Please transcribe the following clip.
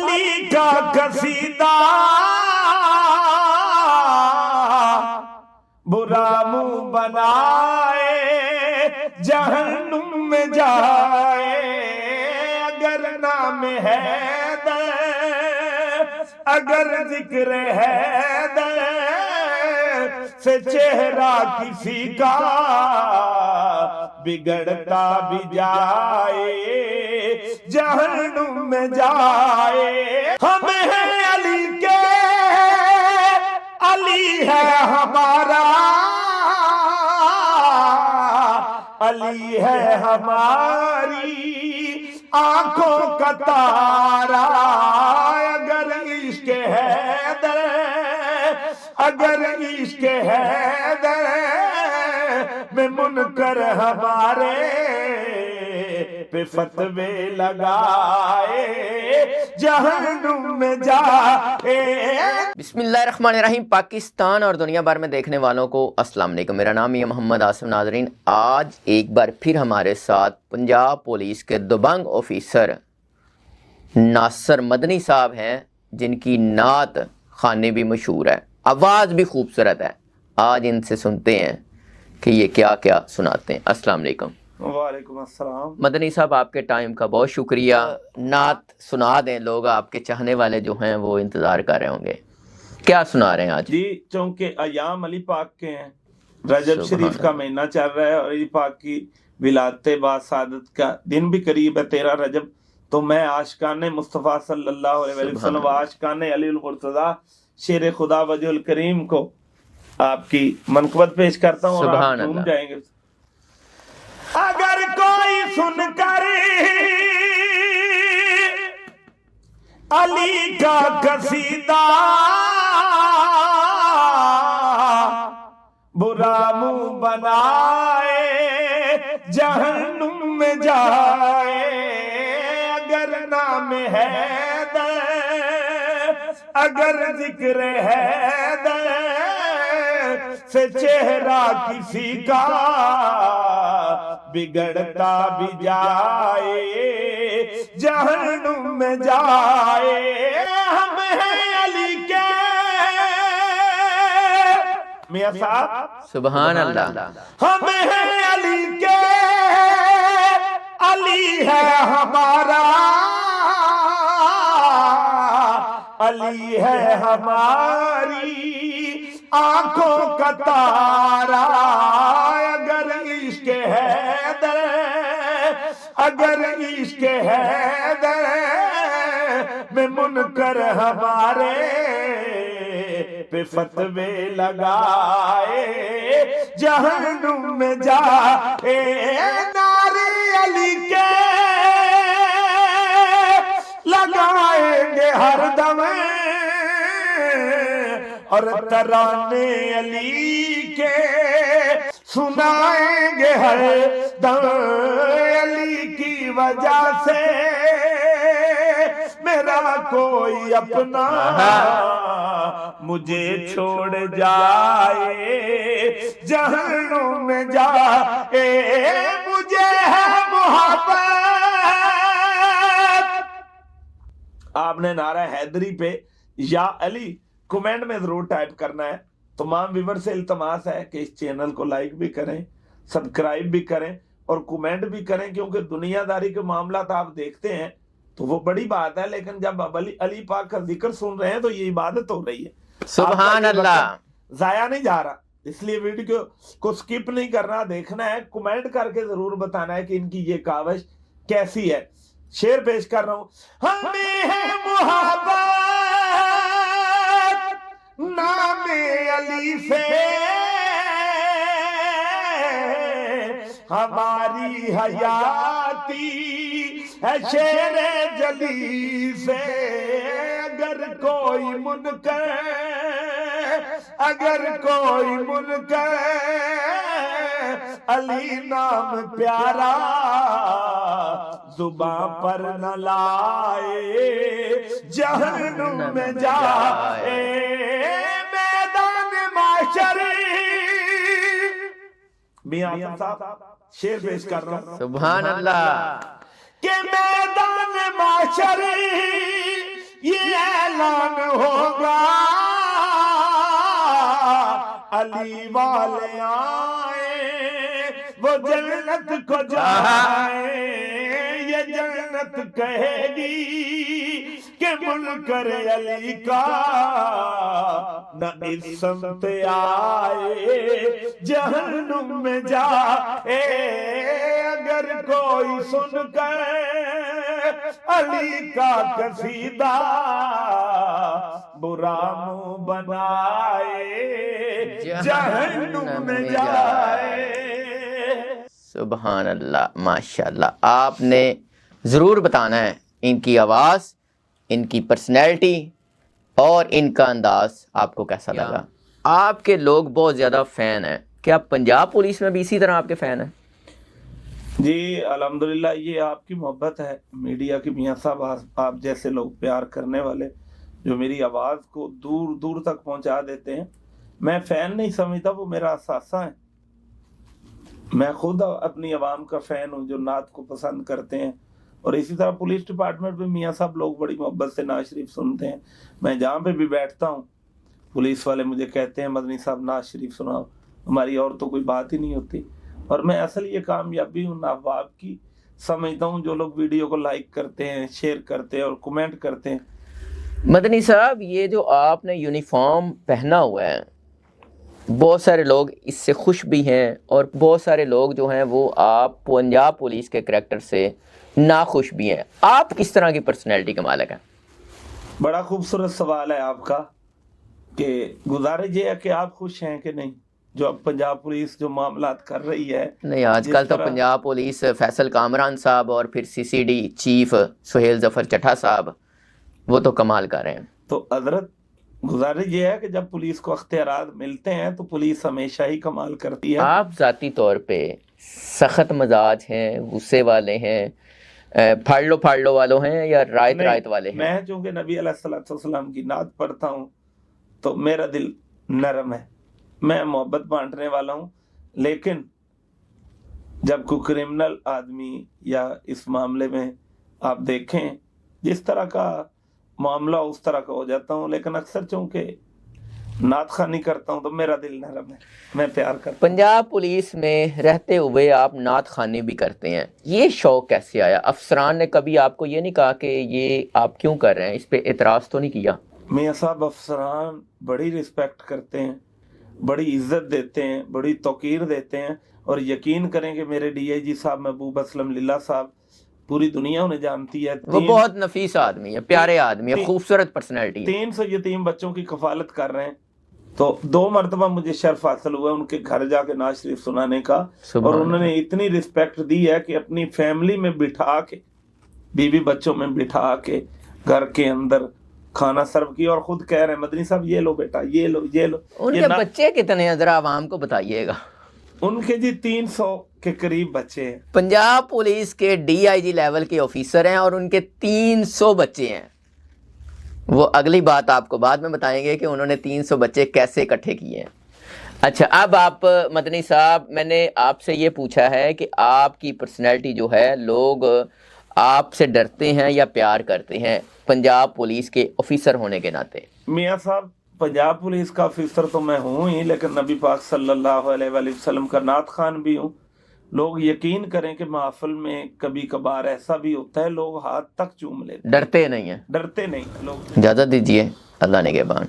علی کا قصیدہ برا منہ بنائے جہنم میں جائے، اگر نام حیدر اگر ذکر حیدر سے چہرہ کسی کا بگڑتا بھی جائے جہنم میں جائے۔ ہم ہیں علی کے، علی ہے ہمارا، علی ہے ہماری آنکھوں کا تارا، اگر عشق حیدر اگر عشق حیدر میں منکر ہمارے پہ فتوے لگائے جہنم میں جائے۔ بسم اللہ الرحمن الرحیم۔ پاکستان اور دنیا بھر میں دیکھنے والوں کو السلام علیکم، میرا نام ہے محمد آصف۔ ناظرین، آج ایک بار پھر ہمارے ساتھ پنجاب پولیس کے دبنگ آفیسر ناصر مدنی صاحب ہیں، جن کی نعت خوانی بھی مشہور ہے، آواز بھی خوبصورت ہے۔ آج ان سے سنتے ہیں کہ یہ کیا کیا سناتے ہیں۔ السلام علیکم۔ وعلیکم السلام۔ مدنی صاحب، آپ کے ٹائم کا بہت شکریہ۔ نعت سنا دیں، لوگ آپ کے چاہنے والے جو ہیں وہ انتظار کر رہے ہوں گے۔ کیا سنا رہے ہیں آج؟ جی، چونکہ ایام علی پاک کے ہیں، رجب شریف کا مہینہ چل رہا ہے اور علی پاک کی ولادت باسعادت کا دن بھی قریب ہے، 13 رجب، تو میں عاشقان مصطفیٰ صلی اللہ علیہ وسلم و عاشقان علی المرتضیٰ شیر خدا وجہ الکریم کو آپ کی منقبت پیش کرتا ہوں اور آپ جھوم جائیں گے۔ اگر کوئی سن کر علی کا قصیدہ برا منہ بنائے جہنم میں جائے، اگر نام حیدر اگر ذکر حیدر سے چہرہ کسی کا بگڑتا بھی جائے جہنم میں جائے۔ ہم ہیں علی کے، میاں صاحب سبحان اللہ۔ ہم ہیں علی کے، علی ہے ہمارا، علی ہے ہماری آنکھوں کا تارا، اگر عشق حیدر اگر عشق حیدر میں منکر ہمارے پہ فتوے لگائے جہنم میں جائے۔ نعرے علی کے لگائیں گے ہر دم اور ترانے علی کے سنائیں گے ہر دم، علی کی وجہ سے میرا کوئی اپنا مجھے چھوڑ جائے جہنم میں جائے، مجھے ہے محبت۔ آپ نے نعرہ حیدری پہ یا علی کومنٹ میں ضرور ٹائپ کرنا ہے۔ تمام ویور سے التماس ہے کہ اس چینل کو لائک بھی کریں، سبسکرائب بھی کریں اور کومنٹ بھی کریں، کیونکہ دنیا داری کے معاملات آپ دیکھتے ہیں تو وہ بڑی بات ہے، لیکن جب اب علی پاک کا ذکر سن رہے ہیں تو یہ عبادت ہو رہی ہے۔ سبحان اللہ۔ ضائع نہیں جا رہا، اس لیے ویڈیو کو سکپ نہیں کرنا، دیکھنا ہے، کومنٹ کر کے ضرور بتانا ہے کہ ان کی یہ کاوش کیسی ہے۔ شعر پیش کر رہا ہوں۔ ہمیں ہے محبت نام علی سے، ہماری حیاتی ہے شیر جلی سے، اگر کوئی منکر اگر کوئی منکر علی نام پیارا زباں پر نہ لائے جہنم میں جائے، میدان معاشر۔ میاں صاحب شعر پیش کر رہا ہوں۔ سبحان اللہ۔ کہ میدان معاشر یہ اعلان ہوگا علی والے آئے وہ جنت کو جائے، یہ جنت کہے گی کہ منکر علی کا نہ اس سمت آئے جہنم میں جائے، اگر کوئی سن کر علی کا قصیدہ برا منہ بنائے جہنم میں جائے۔ سبحان اللہ، ماشاءاللہ۔ آپ نے ضرور بتانا ہے ان کی آواز، ان کی پرسنالٹی اور ان کا انداز آپ کو کیسا لگا۔ آپ کے لوگ بہت زیادہ فین ہیں، کیا پنجاب پولیس میں بھی اسی طرح آپ کے فین ہیں؟ جی الحمدللہ، یہ آپ کی محبت ہے میڈیا کی میاں صاحب، آپ جیسے لوگ پیار کرنے والے جو میری آواز کو دور دور تک پہنچا دیتے ہیں۔ میں فین نہیں سمجھتا، وہ میرا اثاثہ ہے۔ میں خود اپنی عوام کا فین ہوں جو نعت کو پسند کرتے ہیں، اور اسی طرح پولیس ڈپارٹمنٹ میں میاں صاحب لوگ بڑی محبت سے نعت شریف سنتے ہیں۔ میں جہاں پہ بھی بیٹھتا ہوں پولیس والے مجھے کہتے ہیں مدنی صاحب نعت شریف سناؤ، ہماری اور تو کوئی بات ہی نہیں ہوتی۔ اور میں اصل یہ کامیابی ہوں نواب کی سمجھتا ہوں، جو لوگ ویڈیو کو لائک کرتے ہیں، شیئر کرتے ہیں اور کمنٹ کرتے ہیں۔ مدنی صاحب، یہ جو آپ نے یونیفارم پہنا ہوا ہے، بہت سارے لوگ اس سے خوش بھی ہیں اور بہت سارے لوگ جو ہیں وہ آپ پنجاب پولیس کے کریکٹر سے ناخوش بھی ہیں۔ آپ کس طرح کی پرسنالٹی کا مالک ہیں؟ بڑا خوبصورت سوال ہے آپ کا، کہ گزارش یہ ہے کہ آپ خوش ہیں کہ نہیں جو اب پنجاب پولیس جو معاملات کر رہی ہے۔ نہیں، آج کل تو پنجاب پولیس فیصل کامران صاحب اور پھر CCD چیف سہیل ظفر چٹھا صاحب وہ تو کمال کر رہے ہیں۔ تو حضرت گزارش یہ ہے کہ جب پولیس کو اختیارات ملتے ہیں تو پولیس ہمیشہ ہی کمال کرتی ہے۔ آپ ذاتی طور پہ سخت مزاج ہیں، غصے والے ہیں، پھاڑ لو والوں ہیں یا رائت والے ہیں؟ میں چونکہ نبی علیہ الصلوۃ والسلام کی نعت پڑھتا ہوں تو میرا دل نرم ہے، میں محبت بانٹنے والا ہوں، لیکن جب کوئی کرمنل آدمی یا اس معاملے میں آپ دیکھیں جس طرح کا معاملہ اس طرح کا ہو جاتا ہوں، لیکن اکثر چونکہ نعت خوانی کرتا ہوں تو میرا دل نرم ہے، میں پیار کرتا ہوں۔ پنجاب پولیس میں رہتے ہوئے آپ نعت خوانی بھی کرتے ہیں، یہ شوق کیسے آیا؟ افسران نے کبھی آپ کو یہ نہیں کہا کہ یہ آپ کیوں کر رہے ہیں، اس پہ اعتراض تو نہیں کیا؟ میاں صاحب افسران بڑی رسپیکٹ کرتے ہیں، بڑی عزت دیتے ہیں، بڑی توقیر دیتے ہیں، اور یقین کریں کہ میرے DIG صاحب محبوب اسلم للہ صاحب پوری دنیا انہیں جانتی ہے۔ وہ بہت نفیس آدمی ہے، پیارے آدمی ہے، خوبصورت پرسنالٹی ہے۔ 300 یتیم بچوں کی کفالت کر رہے ہیں، تو 2 مرتبہ مجھے شرف حاصل ہوا ان کے گھر جا کے نعت شریف سنانے کا، اور انہوں نے اتنی رسپیکٹ دی ہے کہ اپنی فیملی میں بٹھا کے، بیوی بچوں میں بٹھا کے گھر کے اندر کھانا سرو کیا، اور خود کہہ رہے ہیں مدنی صاحب یہ لو بیٹا، یہ لو یہ لو۔ ان کے بچے کتنے ہیں ذرا عوام کو بتائیے گا؟ ان کے جی 300 کے قریب بچے ہیں۔ پنجاب پولیس کے DIG لیول کے آفیسر ہیں اور ان کے 300 بچے ہیں۔ وہ اگلی بات آپ کو بعد میں بتائیں گے کہ انہوں نے 300 بچے کیسے اکٹھے کیے ہیں۔ اچھا، اب آپ مدنی صاحب، میں نے آپ سے یہ پوچھا ہے کہ آپ کی پرسنالٹی جو ہے، لوگ آپ سے ڈرتے ہیں یا پیار کرتے ہیں پنجاب پولیس کے آفیسر ہونے کے ناطے؟ میاں صاحب، پنجاب پولیس کا آفیسر تو میں ہوں ہی، لیکن نبی پاک صلی اللہ علیہ وآلہ وسلم کا نعت خوان بھی ہوں۔ لوگ یقین کریں کہ محفل میں کبھی کبھار ایسا بھی ہوتا ہے لوگ ہاتھ تک چوم لیتے، ڈرتے نہیں ہیں؟ ڈرتے نہیں لوگ۔ اجازت دیجیے، اللہ نگہبان۔